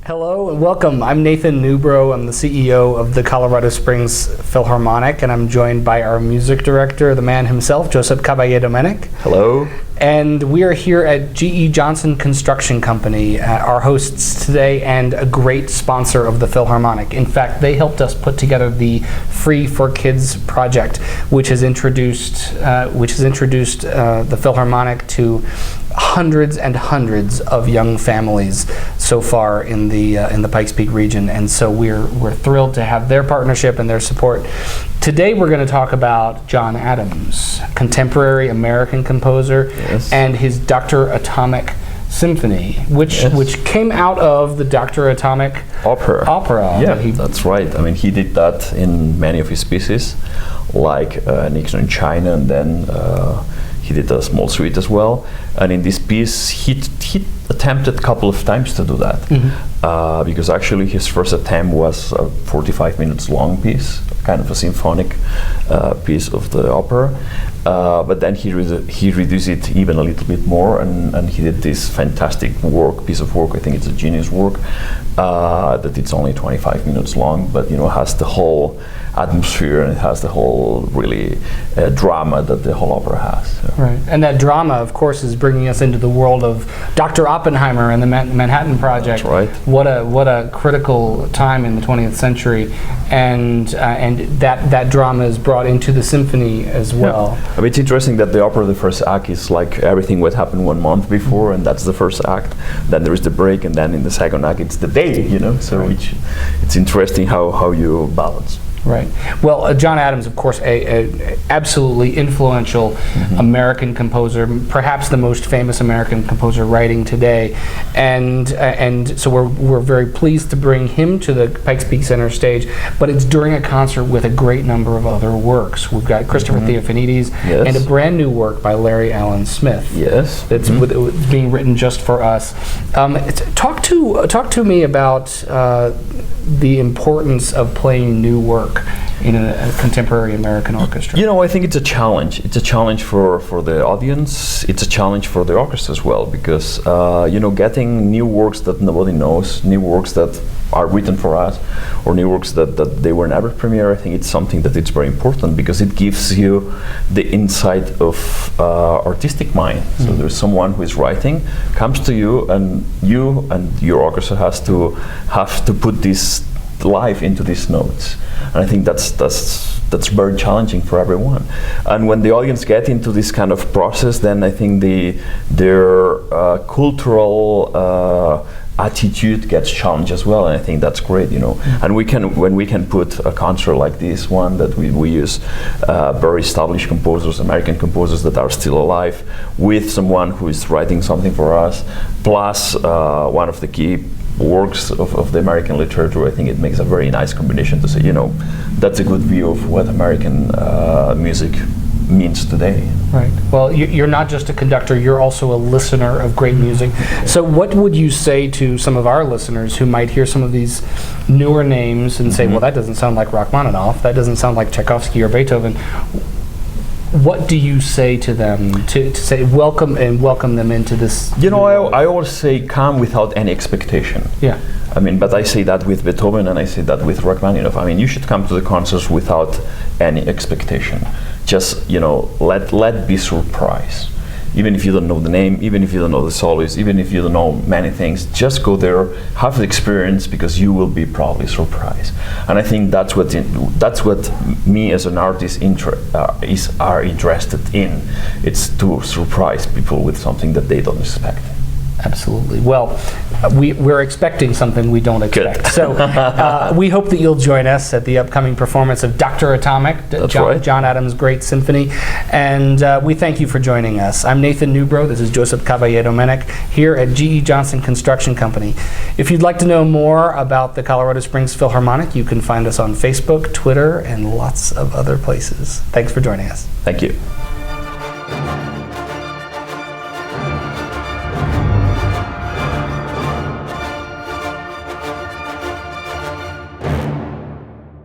Hello and welcome. I'm Nathan Newbrough. I'm the CEO of the Colorado Springs Philharmonic, and I'm joined by our music director, the man himself, Josep Caballé-Domenech. Hello. And we are here at G.E. Johnson Construction Company, our hosts today and a great sponsor of the Philharmonic. In fact, they helped us put together the Free for Kids project, which has introduced the Philharmonic to hundreds and hundreds of young families so far in the Pikes Peak region, and so we're thrilled to have their partnership and their support. Today we're going to talk about John Adams, contemporary American composer, yes, and his Dr. Atomic Symphony, which came out of the Dr. Atomic opera. Yeah, that's right. I mean, he did that in many of his pieces, like Nixon in China, and then he did a small suite as well. And in this piece, he attempted a couple of times to do that, because actually his first attempt was a 45 minutes long piece, kind of a symphonic piece of the opera. But then he reduced it even a little bit more, and he did this fantastic piece of work. I think it's a genius work, that it's only 25 minutes long, but has the whole atmosphere, and it has the whole really drama that the whole opera has. So. Right, and that drama, of course, is bringing us into the world of Dr. Oppenheimer and the Manhattan Project. That's right. What a critical time in the 20th century, and that drama is brought into the symphony as well. Yeah. I mean, it's interesting that the opera, the first act is like everything what happened 1 month before, and that's the first act. Then there is the break, and then in the second act it's the day. So right. It's interesting how you balance. Right. Well, John Adams, of course, a absolutely influential American composer, perhaps the most famous American composer writing today, and so we're very pleased to bring him to the Pikes Peak Center stage. But it's during a concert with a great number of other works. We've got Christopher Theophanides and a brand new work by Larry Allen Smith. Yes. That's it's being written just for us. Talk to me about the importance of playing new work in a contemporary American orchestra. I think it's a challenge. It's a challenge for the audience. It's a challenge for the orchestra as well, because getting new works that nobody knows, new works that are written for us, or new works that they were never premiere. I think it's something that it's very important, because it gives you the insight of artistic mind. So there's someone who is writing, comes to you, and your orchestra have to put this life into these notes. And I think that's very challenging for everyone. And when the audience get into this kind of process, then I think their cultural attitude gets challenged as well, and I think that's great, And when we can put a concert like this one, that we use very established composers, American composers that are still alive, with someone who is writing something for us, plus one of the key works of the American literature, I think it makes a very nice combination to say, that's a good view of what American music means today. Right. Well, you're not just a conductor, you're also a listener of great music. So what would you say to some of our listeners who might hear some of these newer names and say, well, that doesn't sound like Rachmaninoff, that doesn't sound like Tchaikovsky or Beethoven? What do you say to them to say welcome them into this? I always say come without any expectation. Yeah. I mean, but I say that with Beethoven, and I say that with Rachmaninoff. I mean, you should come to the concerts without any expectation. Just let be surprised. Even if you don't know the name, even if you don't know the soloist, even if you don't know many things, just go there, have the experience, because you will be probably surprised. And I think that's what me as an artist are interested in. It's to surprise people with something that they don't expect. Absolutely. Well, we're expecting something we don't expect. Good. So we hope that you'll join us at the upcoming performance of Dr. Atomic, John Adams' Great Symphony. And we thank you for joining us. I'm Nathan Newbrough. This is Josep Caballé-Domenech here at G.E. Johnson Construction Company. If you'd like to know more about the Colorado Springs Philharmonic, you can find us on Facebook, Twitter, and lots of other places. Thanks for joining us. Thank you.